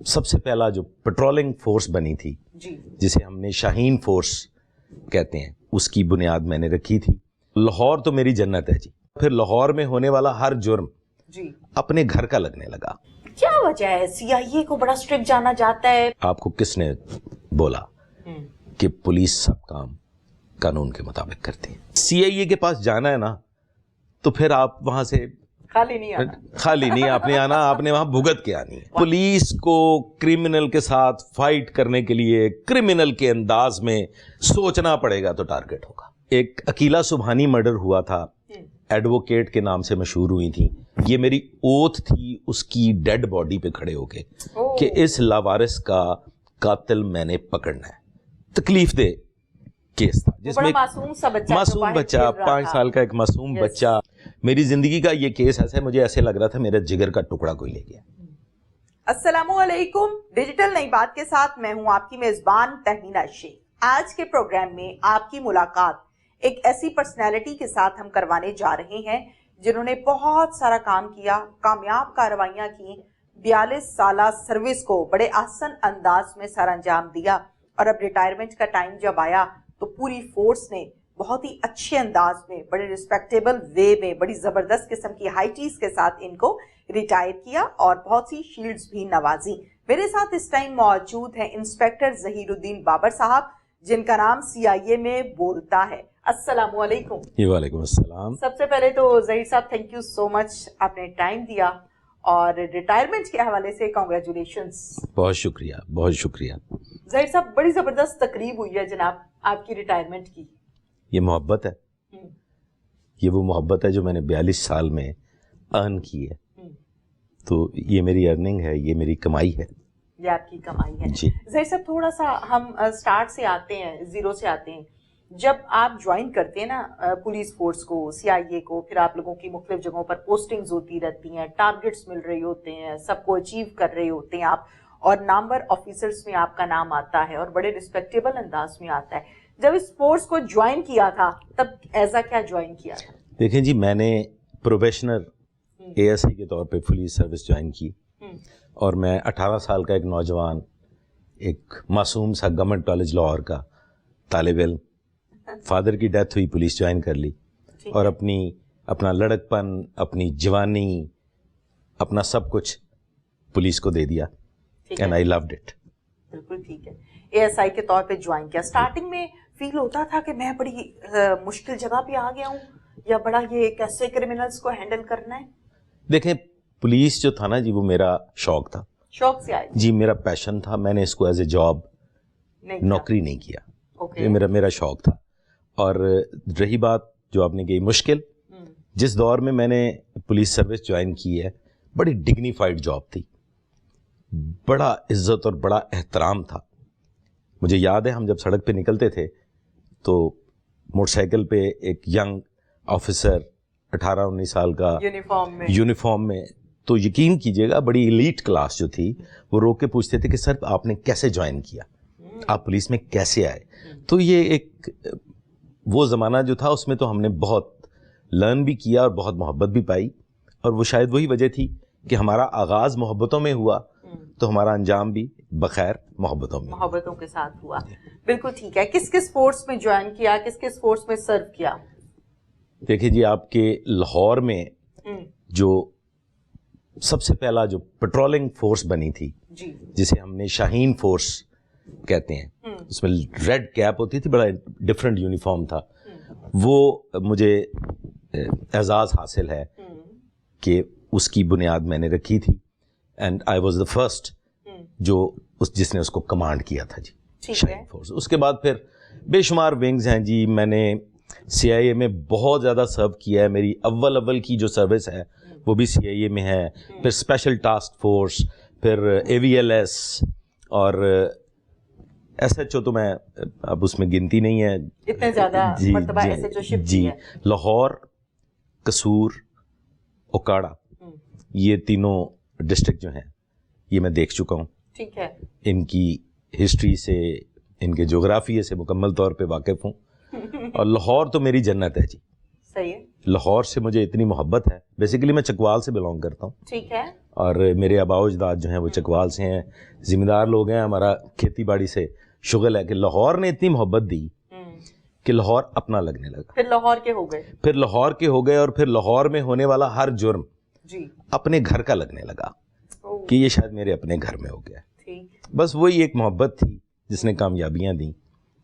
سب سے پہلا جو پیٹرولنگ فورس بنی تھی جسے ہم نے شاہین فورس کہتے ہیں، اس کی بنیاد میں نے رکھی تھی۔ لاہور تو میری جنت ہے جی۔ پھر لاہور میں ہونے والا ہر جرم اپنے گھر کا لگنے لگا۔ کیا وجہ ہے؟ CIA کو بڑا اسٹرکٹ جانا جاتا ہے۔ آپ کو کس نے بولا کہ پولیس سب کام قانون کے مطابق کرتی ہے؟ CIA کے پاس جانا ہے نا تو پھر آپ وہاں سے خالی نہیں آپ نے آنا، آپ نے وہاں بھگت کے آنی ہے۔ پولیس کو کرمنل کے ساتھ فائٹ کرنے کے لیے کرمنل کے انداز میں سوچنا پڑے گا تو ٹارگٹ ہوگا۔ ایک عقیلہ سبحانی مرڈر ہوا تھا، ایڈوکیٹ کے نام سے مشہور ہوئی تھی۔ یہ میری اوتھ تھی اس کی ڈیڈ باڈی پہ کھڑے ہو کے کہ اس لاوارث کا قاتل میں نے پکڑنا ہے۔ تکلیف دہ کیس تھا جس میں معصوم بچہ، 5 سال کا ایک معصوم بچہ۔ میری زندگی کا یہ کیس ایسا ہے، مجھے ایسے لگ رہا تھا میرا جگر کا ٹکڑا کوئی لے گیا۔ السلام علیکم، ڈیجیٹل نئی بات کے ساتھ میں ہوں آپ کی میزبان تہمینہ شیخ۔ آج کے پروگرام میں آپ کی ملاقات ایک ایسی پرسنالٹی کے ساتھ ہم کروانے جا رہے ہیں جنہوں نے بہت سارا کام کیا، کامیاب کارروائیاں کی، 42 سالہ سروس کو بڑے آسن انداز میں سر انجام دیا، اور اب ریٹائرمنٹ کا ٹائم جب آیا تو پوری فورس نے بہت ہی اچھے انداز میں، بڑے ریسپیکٹیبل وے میں، بڑی زبردست قسم کی ہائٹیز کے ساتھ ان کو ریٹائر کیا اور بہت سی شیلڈز بھی نوازی۔ میرے ساتھ اس ٹائم موجود ہیں انسپیکٹر ظہیر الدین بابر صاحب، جن کا نام CIA میں بولتا ہے۔ السلام علیکم۔ وعلیکم السلام۔ سب سے پہلے تو ظہیر صاحب تھینک یو سو مچ، آپ نے ٹائم دیا، اور ریٹائرمنٹ کے حوالے سے کانگریچولیشنز۔ بہت شکریہ، بہت شکریہ۔ ظہیر صاحب بڑی زبردست تقریب ہوئی ہے جناب آپ کی ریٹائرمنٹ کی۔ یہ محبت ہے، یہ وہ محبت ہے جو میں نے 42 سال میں ارن کی ہے، تو یہ میری ارننگ ہے، یہ میری کمائی ہے، یہ آپ کی کمائی ہے جی۔ ظہیر صاحب تھوڑا سا ہم سٹارٹ سے آتے ہیں، زیرو سے آتے ہیں۔ جب آپ جوائن کرتے ہیں نا پولیس فورس کو، CIA کو، پھر آپ لوگوں کی مختلف جگہوں پر پوسٹنگز ہوتی رہتی ہیں، ٹارگٹس مل رہے ہوتے ہیں، سب کو اچیو کر رہے ہوتے ہیں آپ، اور نامور آفیسرز میں آپ کا نام آتا ہے اور بڑے رسپیکٹیبل انداز میں آتا ہے۔ جب اس فورس کو جوائن کیا تھا تب ایزا کیا جوائن کیا تھا؟ دیکھیں جی، میں نے پروبیشنر ASI کے طور پہ پولیس سروس جوائن کی، اور میں 18 سال کا ایک نوجوان، ایک معصوم سا گورنمنٹ کالج لاہور کا طالب علم، فادر کی ڈیتھ ہوئی، پولیس جوائن کر لی، اور اپنا لڑک پن، اپنی جوانی، اپنا سب کچھ پولیس کو دے دیا، اینڈ آئی لوڈ اٹ۔ بالکل ٹھیک ہے۔ ASI کے طور پہ جوائن کیا، سٹارٹنگ میں فیل ہوتا تھا کہ میں بڑی مشکل جگہ پہ آ گیا ہوں، یا بڑا یہ کیسے کرمنلز کو ہینڈل کرنا ہے؟ دیکھیں پولیس جو تھا نا جی، وہ میرا شوق تھا، شوق سے آئے جی، میرا پیشن تھا۔ میں نے اس کو ایز اے جاب نوکری نہیں کیا، یہ میرا شوق تھا۔ اور رہی بات جو آپ نے کہی مشکل، جس دور میں نے پولیس سروس جوائن کی ہے، بڑی ڈگنیفائڈ جاب تھی، بڑا عزت اور بڑا احترام تھا۔ مجھے یاد ہے ہم جب سڑک پہ نکلتے تھے تو موٹر سائیکل پہ ایک ینگ آفیسر 18-19 سال کا یونیفارم میں، تو یقین کیجئے گا بڑی ایلیٹ کلاس جو تھی، وہ روک کے پوچھتے تھے کہ سر آپ نے کیسے جوائن کیا، آپ پولیس میں کیسے آئے؟ تو یہ ایک وہ زمانہ جو تھا، اس میں تو ہم نے بہت لرن بھی کیا اور بہت محبت بھی پائی، اور وہ شاید وہی وجہ تھی کہ ہمارا آغاز محبتوں میں ہوا تو ہمارا انجام بھی بخیر محبتوں کے ساتھ ہوا۔ بالکل ٹھیک ہے۔ کس کس فورس میں جوائن کیا، کس کس فورس میں سرو کیا؟ دیکھیں جی، آپ کے لاہور میں جو سب سے پہلا جو پیٹرولنگ فورس بنی تھی جسے ہم نے شاہین فورس کہتے ہیں، اس میں ریڈ کیپ ہوتی تھی، بڑا ڈفرینٹ یونیفارم تھا، وہ مجھے اعزاز حاصل ہے کہ اس کی بنیاد میں نے رکھی تھی، and I was the first جس نے اس کو کمانڈ کیا تھا جی، شاہین فورس۔ اس کے بعد پھر بے شمار ونگز ہیں جی، میں نے CIA میں بہت زیادہ سرو کیا ہے، میری اول کی جو سروس ہے وہ بھی CIA میں ہے، پھر اسپیشل ٹاسک فورس، پھر AVLS، اور SHO تو میں اب اس میں گنتی نہیں ہے، اتنے زیادہ مرتبہ SHO شپ کی ہے۔ لاہور، قصور، اوکاڑا، یہ تینوں ڈسٹرکٹ جو ہیں یہ میں دیکھ چکا ہوں، ٹھیک ہے، ان کی ہسٹری سے، ان کے جغرافیے سے مکمل طور پہ واقف ہوں، اور لاہور تو میری جنت ہے جی۔ صحیح ہے۔ لاہور سے مجھے اتنی محبت ہے، بیسیکلی میں چکوال سے بلانگ کرتا ہوں، ٹھیک ہے، اور میرے آباء و اجداد جو ہیں وہ چکوال سے ہیں, ذمہ دار لوگ ہیں, ہمارا کھیتی باڑی سے شغل ہے, کہ لاہور نے اتنی محبت دی کہ لاہور اپنا لگنے لگا. پھر لاہور کے ہو گئے, پھر لاہور کے ہو گئے, اور پھر لاہور میں ہونے والا ہر جرم جی اپنے گھر کا لگنے لگا کہ یہ شاید میرے اپنے گھر میں ہو گیا. بس وہی ایک محبت تھی جس نے کامیابیاں دیں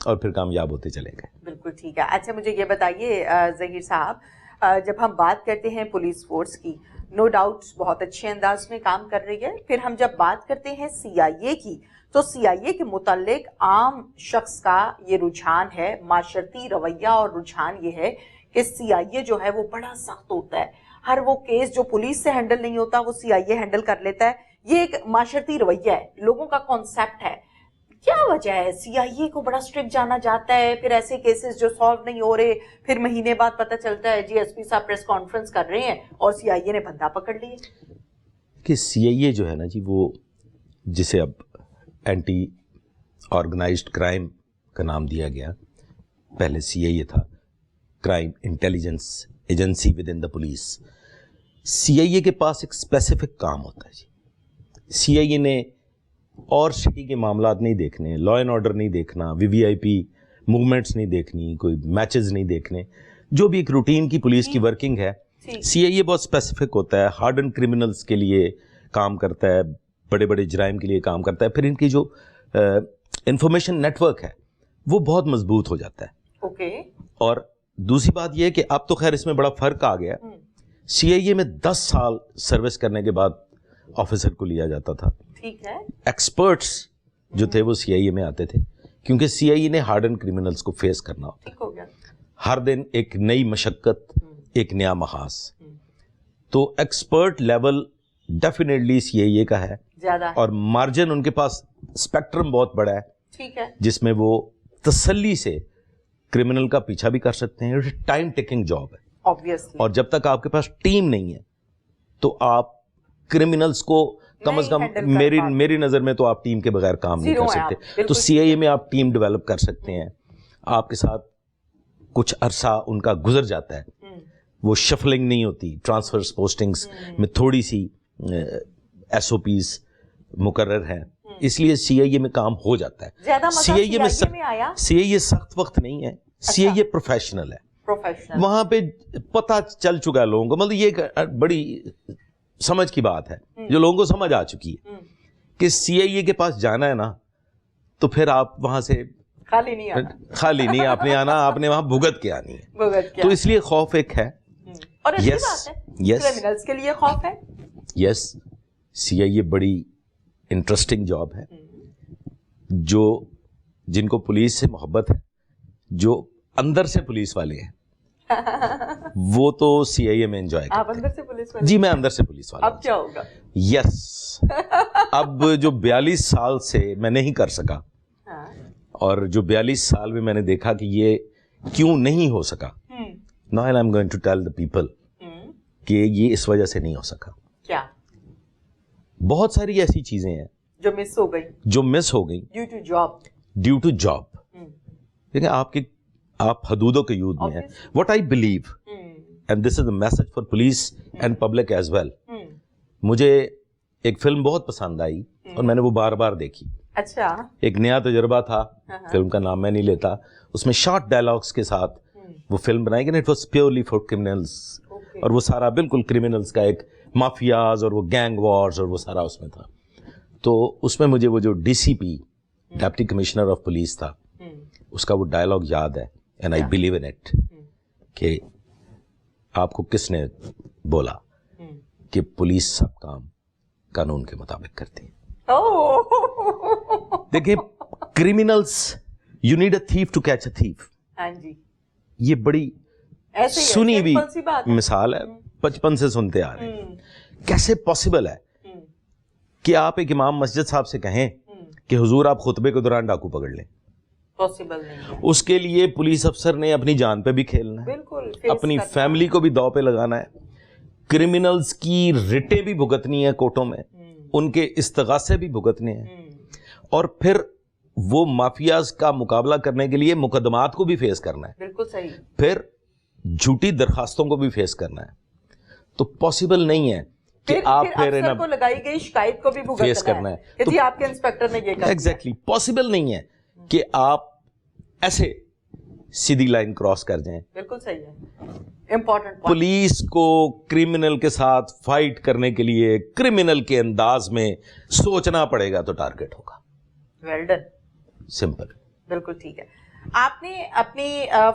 اور پھر کامیاب ہوتے چلے گئے. بالکل ٹھیک ہے. اچھا مجھے یہ بتائیے ظہیر صاحب, جب ہم بات کرتے ہیں پولیس فورس کی, نو ڈاؤٹ بہت اچھے انداز میں کام کر رہی ہے. پھر ہم جب بات کرتے ہیں سی آئی اے کی, تو سی آئی اے کے متعلق عام شخص کا یہ رجحان ہے, معاشرتی رویہ اور رجحان یہ ہے کہ سی آئی اے جو ہے وہ بڑا سخت ہوتا ہے. ہر وہ کیس جو پولیس سے ہینڈل نہیں ہوتا وہ سی آئی اے ہینڈل کر لیتا ہے. یہ ایک معاشرتی رویہ ہے, لوگوں کا کانسیپٹ ہے. کیا وجہ ہے سی آئی اے کو بڑا اسٹرکٹ جانا جاتا ہے, پھر ایسے کیسز جو سالو نہیں ہو رہے, پھر مہینے بعد پتہ چلتا ہے جی ایس پی صاحب پریس کانفرنس کر رہے ہیں اور سی آئی اے نے بندہ پکڑ لیے؟ کہ سی آئی اے جو ہے نا جی, وہ جسے اب اینٹی آرگنائزڈ کرائم کا نام دیا گیا, پہلے سی آئی اے تھا, crime intelligence agency within the police. C I A کے پاس ایک اسپیسیفک کام ہوتا ہے جی. سی آئی اے نے اور شہری کے معاملات نہیں دیکھنے, لا اینڈ آرڈر نہیں دیکھنا, وی وی آئی پی موومنٹس نہیں دیکھنی, کوئی میچز نہیں دیکھنے, جو بھی ایک روٹین کی پولیس کی ورکنگ ہے. سی آئی اے بہت اسپیسیفک ہوتا ہے, ہارڈن کرمنلز کے لیے کام کرتا ہے, بڑے بڑے جرائم کے لیے کام کرتا ہے. پھر ان کی جو انفارمیشن نیٹ ورک ہے وہ بہت مضبوط ہو جاتا ہے. اور دوسری بات یہ ہے کہ اب تو خیر اس میں بڑا فرق آ گیا. سی آئی اے میں 10 سال سروس کرنے کے بعد آفیسر کو لیا جاتا تھا. ایکسپرٹس جو تھے وہ سی آئی اے میں آتے تھے, کیونکہ سی آئی اے نے ہارڈن کرمنلز کو فیس کرنا ہوتا ہے. ہر دن ایک نئی مشقت, ایک نیا محاذ. تو expert level definitely C I اے کا ہے, اور مارجن ان کے پاس اسپیکٹرم بہت بڑا ہے, جس میں وہ تسلی سے کرمنل کا پیچھا بھی کر سکتے ہیں. ٹائم ٹیکنگ جاب ہے, اور جب تک آپ کے پاس ٹیم نہیں ہے تو آپ کرمنلز کو کم از کم میری نظر میں تو آپ ٹیم کے بغیر کام نہیں کر سکتے. تو سی آئی اے میں آپ ٹیم ڈیولپ کر سکتے ہیں. آپ کے ساتھ کچھ عرصہ ان کا گزر جاتا ہے, وہ شفلنگ نہیں ہوتی, ٹرانسفرز پوسٹنگز میں تھوڑی سی ایس او پیز مقرر ہیں, اس لیے سی آئی اے میں کام ہو جاتا ہے. سی آئی اے سخت وقت نہیں ہے, سی آئی اے پروفیشنل ہے. وہاں پہ پتہ چل چکا ہے لوگوں کو, مطلب یہ ایک بڑی سمجھ کی بات ہے جو لوگوں کو سمجھ آ چکی ہے کہ سی آئی اے کے پاس جانا ہے نا تو پھر آپ وہاں سے خالی نہیں آپ نے آنا, آپ نے وہاں بھگت کے آنی ہے. تو اس لیے خوف ایک ہے. یس سی آئی اے بڑی انٹرسٹنگ جاب ہے. جو جن کو پولیس سے محبت ہے, جو اندر سے پولیس والے ہیں, وہ تو سی آئی اے میں انجوائے کرتے ہیں. جی میں اندر سے پولیس والا. اب کیا ہوگا؟ یس اب جو 42 سال سے میں نہیں کر سکا, اور جو 42 سال میں نے دیکھا کہ یہ کیوں نہیں ہو سکا, now I am going to tell the people کہ یہ اس وجہ سے نہیں ہو سکا. کیا؟ بہت ساری ایسی چیزیں ہیں جو مس ہو گئی ڈیو ٹو جاب. دیکھیں آپ حدود و قیود میں ہیں. what I believe and this is a message for police and public as well. مجھے ایک فلم بہت پسند آئی اور میں نے وہ بار بار دیکھی. اچھا, ایک نیا تجربہ تھا, فلم کا نام میں نہیں لیتا. اس میں شارٹ ڈائلاگس کے ساتھ وہ فلم بنائی گئی. It was purely for criminals, اور وہ سارا بالکل کرمنلز کا ایک مافیاز اور وہ گینگ وارز اور وہ سارا اس میں تھا. تو اس میں مجھے وہ جو D C P deputy commissioner of police تھا, اس کا وہ ڈائلاگ یاد ہے, and I believe in it, کہ آپ کو کس نے بولا کہ پولیس سب کام قانون کے مطابق کرتی ہے. دیکھیں criminals, you need a thief to catch a thief. یہ بڑی سنی ہوئی مثال ہے, 55 سے سنتے آ رہے ہیں. کیسے پاسبل ہے کہ آپ ایک امام مسجد صاحب سے کہیں کہ حضور آپ خطبے کے دوران ڈاکو پکڑ لیں؟ پاسبل نہیں. اس کے لیے پولیس افسر نے اپنی جان پہ بھی کھیلنا ہے, اپنی فیملی کو بھی داؤ پہ لگانا ہے, کرمنلز کی رٹیں بھی بھگتنی ہے کورٹوں میں, ان کے استغاثے بھی بھگتنے ہیں, اور پھر وہ مافیاز کا مقابلہ کرنے کے لیے مقدمات کو بھی فیس کرنا ہے. بالکل صحیح. پھر جھوٹی درخواستوں کو بھی فیس کرنا ہے. تو پاسبل نہیں ہے کہ آپ پھر افسر کو لگائی گئی شکایت کو بھی فیس کرنا ہے کہ جی آپ کے انسپیکٹر نے یہ کہا. ایگزیکٹلی پاسبل نہیں ہے کہ آپ ایسے سیدھی لائن کراس کر جائیں. بالکل صحیح ہے. امپورٹنٹ پولیس کو کرمنل کے ساتھ فائٹ کرنے کے لیے کرمنل کے انداز میں سوچنا پڑے گا تو ٹارگٹ ہوگا. Well done. سمپل. بالکل ٹھیک ہے. آپ نے اپنی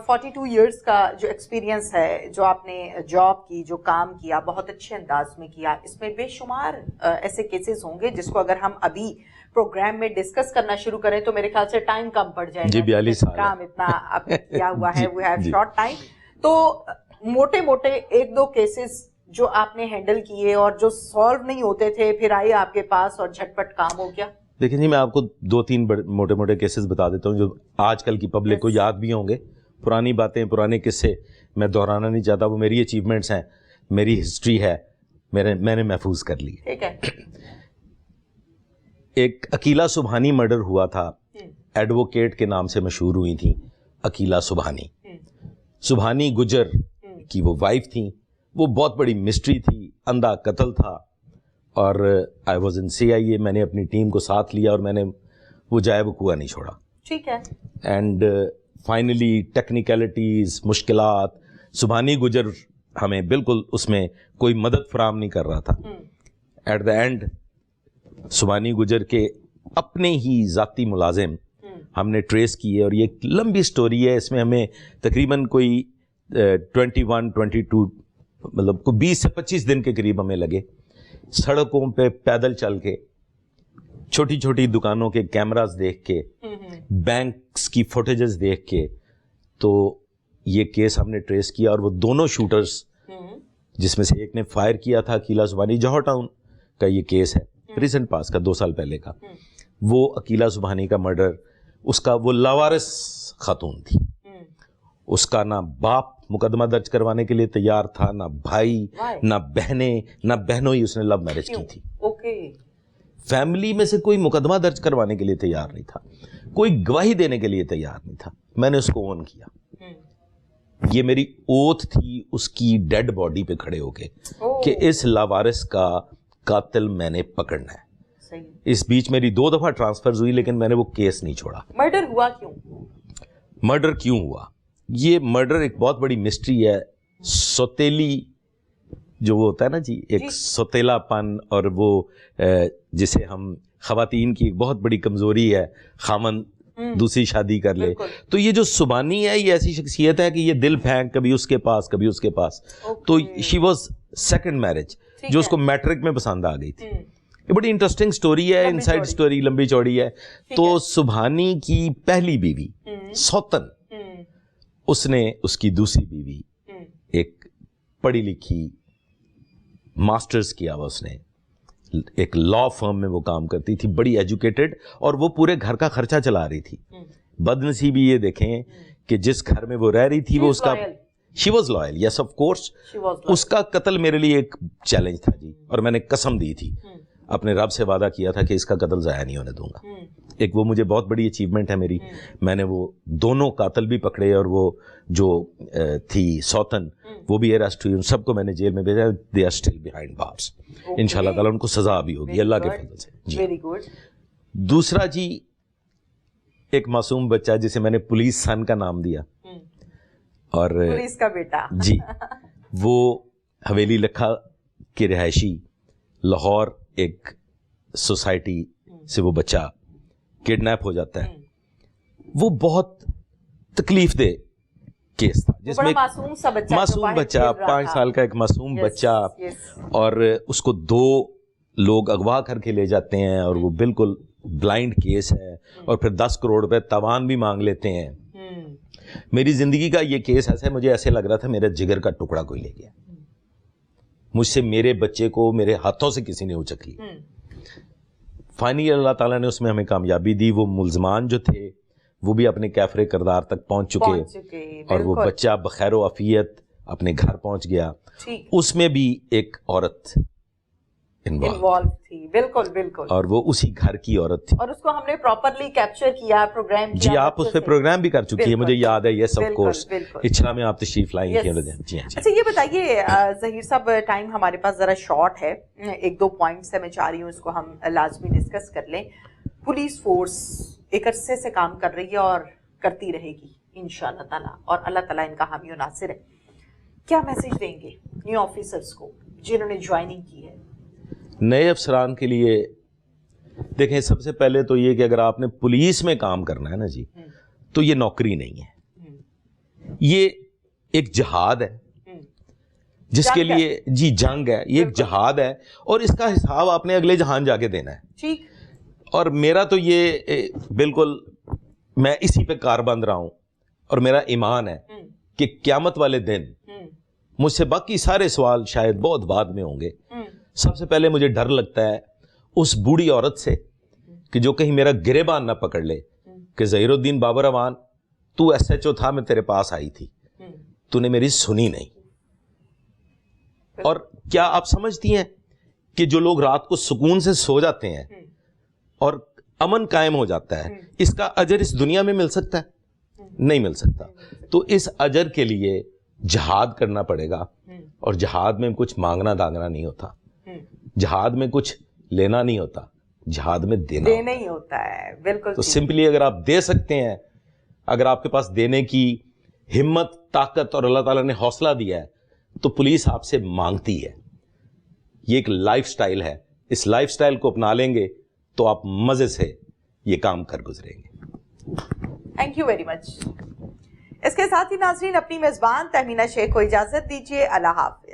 42 ایئرس کا جو ایکسپیرینس ہے, جو آپ نے جاب کی, جو کام کیا, بہت اچھے انداز میں کیا, اس میں بے شمار ایسے کیسز ہوں گے جس کو اگر ہم ابھی پروگرام میں ڈسکس کرنا شروع کریں تو میرے خیال سے ٹائم کم پڑ جائے گا. جی 42 سال کام اتنا اب کیا ہوا ہے, وی ہیو شارٹ ٹائم. تو موٹے موٹے ایک دو کیسز جو آپ نے ہینڈل کیے اور جو سالو نہیں ہوتے تھے, پھر آئے آپ کے پاس اور جھٹپٹ کام ہو گیا. دیکھیں جی, میں آپ کو 2-3 موٹے موٹے کیسز بتا دیتا ہوں جو آج کل کی پبلک کو یاد بھی ہوں گے. پرانی باتیں, پرانے قصے میں دہرانا نہیں چاہتا, وہ میری اچیومنٹس ہیں, میری ہسٹری ہے, میں نے محفوظ کر لی. ٹھیک ہے. ایک عقیلہ سبحانی مرڈر ہوا تھا. ایڈوکیٹ کے نام سے مشہور ہوئی تھیں عقیلہ سبحانی. سبحانی گجر کی وہ وائف تھیں. وہ بہت بڑی مسٹری تھی, اندھا قتل تھا, اور آئی واز ان CIA. میں نے اپنی ٹیم کو ساتھ لیا اور میں نے وہ جائے وقوع نہیں چھوڑا. ٹھیک ہے. اینڈ فائنلی ٹیکنیکلٹیز, مشکلات, سبحانی گجر ہمیں بالکل اس میں کوئی مدد فراہم نہیں کر رہا تھا. ایٹ دا اینڈ سبحانی گجر کے اپنے ہی ذاتی ملازم ہم نے ٹریس کیے, اور یہ ایک لمبی سٹوری ہے. اس میں ہمیں تقریباً کوئی 21-22 مطلب کوئی 20 سے 25 دن کے قریب ہمیں لگے, سڑکوں پہ پیدل چل کے, چھوٹی چھوٹی دکانوں کے کیمراز دیکھ کے, بینکس کی فوٹیجز دیکھ کے, تو یہ کیس ہم نے ٹریس کیا. اور وہ دونوں شوٹرز جس میں سے ایک نے فائر کیا تھا عقیلہ سبحانی, جوہر ٹاؤن کا یہ کیس ہے, ریسنٹ پاس کا, 2 سال پہلے کا. وہ عقیلہ سبحانی کا مرڈر, اس کا وہ لاوارث خاتون تھی. اس کا نہ باپ مقدمہ درج کروانے کے لیے تیار تھا, نہ بھائی, نہ بہنیں, نہ بہنوں ہی اس نے لو میرج کی تھی. فیملی میں سے کوئی مقدمہ درج کروانے کے لیے تیار نہیں تھا, کوئی گواہی دینے کے لیے تیار نہیں تھا. میں نے اس کو اون کیا. یہ میری اوتھ تھی اس کی ڈیڈ باڈی پہ کھڑے ہو کے کہ اس لاوارث کا قاتل میں نے پکڑنا ہے. اس بیچ میری 2 دفعہ ٹرانسفرز ہوئی, لیکن میں نے وہ کیس نہیں چھوڑا. مرڈر ہوا کیوں؟ مرڈر کیوں ہوا؟ یہ مرڈر ایک بہت بڑی مسٹری ہے. سوتیلی جو وہ ہوتا ہے نا جی, ایک سوتیلا پن, اور وہ جسے ہم خواتین کی ایک بہت بڑی کمزوری ہے, خامن دوسری شادی کر لے. تو یہ جو سبحانی ہے, یہ ایسی شخصیت ہے کہ یہ دل پھینک کبھی اس کے پاس کبھی اس کے پاس. تو شی واز سیکنڈ میرج جو اس کو میٹرک میں پسند آ گئی تھی. یہ بڑی انٹرسٹنگ سٹوری ہے, ان سائڈ سٹوری لمبی چوڑی ہے. تو سبحانی کی پہلی بیوی سوتن, اس نے اس کی دوسری بیوی, ایک پڑھی لکھی, ماسٹرز کیا ہوا اس نے, ایک لا فرم میں وہ کام کرتی تھی, بڑی ایجوکیٹڈ, اور وہ پورے گھر کا خرچہ چلا رہی تھی. بدنصیبی یہ دیکھیں کہ جس گھر میں وہ رہ رہی تھی وہ اس کا, she was loyal, yes of course. اس کا قتل میرے لیے ایک چیلنج تھا جی, اور میں نے قسم دی تھی, اپنے رب سے وعدہ کیا تھا کہ اس کا قتل ضائع نہیں ہونے دوں گا. ایک وہ مجھے بہت بڑی اچیومنٹ ہے میری. میں نے وہ دونوں قاتل بھی پکڑے, اور وہ جو تھی سوتن وہ بھی اریسٹ ہوئی. ان سب کو میں نے جیل میں بھیجا. دے آر اسٹل بیہائنڈ بارس. انشاءاللہ تعالیٰ ان کو سزا بھی ہوگی اللہ کے فضل سے. جی. دوسرا جی, ایک معصوم بچہ جسے میں نے پولیس سن کا نام دیا, اور پولیس کا بیٹا جی, وہ حویلی لکھا کے رہائشی, لاہور ایک سوسائٹی سے وہ بچہ کڈنیپ ہو جاتا ہے. وہ بہت تکلیف دہ کیس تھا, جس میں معصوم بچہ 5 سال کا ایک معصوم بچہ, اور اس کو 2 لوگ اغوا کر کے لے جاتے ہیں, اور وہ بالکل بلائنڈ کیس ہے, اور پھر 10 کروڑ روپے تاوان بھی مانگ لیتے ہیں. میری زندگی کا یہ کیس ایسا ہے, مجھے ایسے لگ رہا تھا میرا جگر کا ٹکڑا کوئی لے گیا مجھ سے. میرے بچے کو میرے ہاتھوں سے کسی نے اچک لی. فائنلی اللہ تعالیٰ نے اس میں ہمیں کامیابی دی. وہ ملزمان جو تھے وہ بھی اپنے کیفر کردار تک پہنچ چکے, اور وہ بچہ بخیر و عافیت اپنے گھر پہنچ گیا. اس میں بھی ایک عورت انوالو تھی. بالکل بالکل. اور وہ اسی گھر کی عورت تھی, اور اس کو ہم نے پراپرلی کیپچر کیا, پروگرام کیا. جی آپ اس پہ پروگرام بھی کر چکی ہیں, مجھے یاد ہے, یس آف کورس. بالکل. اچھا میں آپ تشریف لائیں گے. جی ہاں. اچھا یہ بتائیے ظہیر صاحب, ٹائم ہمارے پاس ذرا شارٹ ہے, ایک دو پوائنٹس ہے, میں چاہ رہی ہوں اس کو ہم لازمی ڈسکس کر لیں. پولیس فورس ایک عرصے سے کام کر رہی ہے اور کرتی رہے گی انشاءاللہ تعالیٰ, اور اللہ تعالیٰ ان کا حامی و ناصر ہے. کیا میسج دیں گے نیو آفیسرز کو جنہوں نے جوائننگ کی ہے؟ نئے افسران کے لیے دیکھیں, سب سے پہلے تو یہ کہ اگر آپ نے پولیس میں کام کرنا ہے نا جی, تو یہ نوکری نہیں ہے, یہ ایک جہاد ہے جس کے لیے جی جنگ ہے, یہ ایک جہاد ہے, اور اس کا حساب آپ نے اگلے جہان جا کے دینا ہے. ٹھیک. اور میرا تو یہ بالکل, میں اسی پہ کاربند رہا ہوں, اور میرا ایمان ہے کہ قیامت والے دن مجھ سے باقی سارے سوال شاید بہت بعد میں ہوں گے. سب سے پہلے مجھے ڈر لگتا ہے اس بوڑھی عورت سے کہ جو کہیں میرا گریبان نہ پکڑ لے کہ ظہیر الدین بابر امان, تو ایس ایچ او تھا, میں تیرے پاس آئی تھی, تو نے میری سنی نہیں. اور کیا آپ سمجھتی ہیں کہ جو لوگ رات کو سکون سے سو جاتے ہیں اور امن قائم ہو جاتا ہے, اس کا اجر اس دنیا میں مل سکتا ہے؟ نہیں مل سکتا. تو اس اجر کے لیے جہاد کرنا پڑے گا, اور جہاد میں کچھ مانگنا دانگنا نہیں ہوتا, جہاد میں کچھ لینا نہیں ہوتا, جہاد میں دینا ہی ہوتا ہے. بالکل. تو سمپلی اگر آپ دے سکتے ہیں, اگر آپ کے پاس دینے کی ہمت, طاقت اور اللہ تعالیٰ نے حوصلہ دیا ہے, تو پولیس آپ سے مانگتی ہے. یہ ایک لائف سٹائل ہے, اس لائف سٹائل کو اپنا لیں گے تو آپ مزے سے یہ کام کر گزریں گے. Thank you very much. اس کے ساتھ ہی ناظرین اپنی میزبان تہمینہ شیخ کو اجازت دیجیے. اللہ حافظ.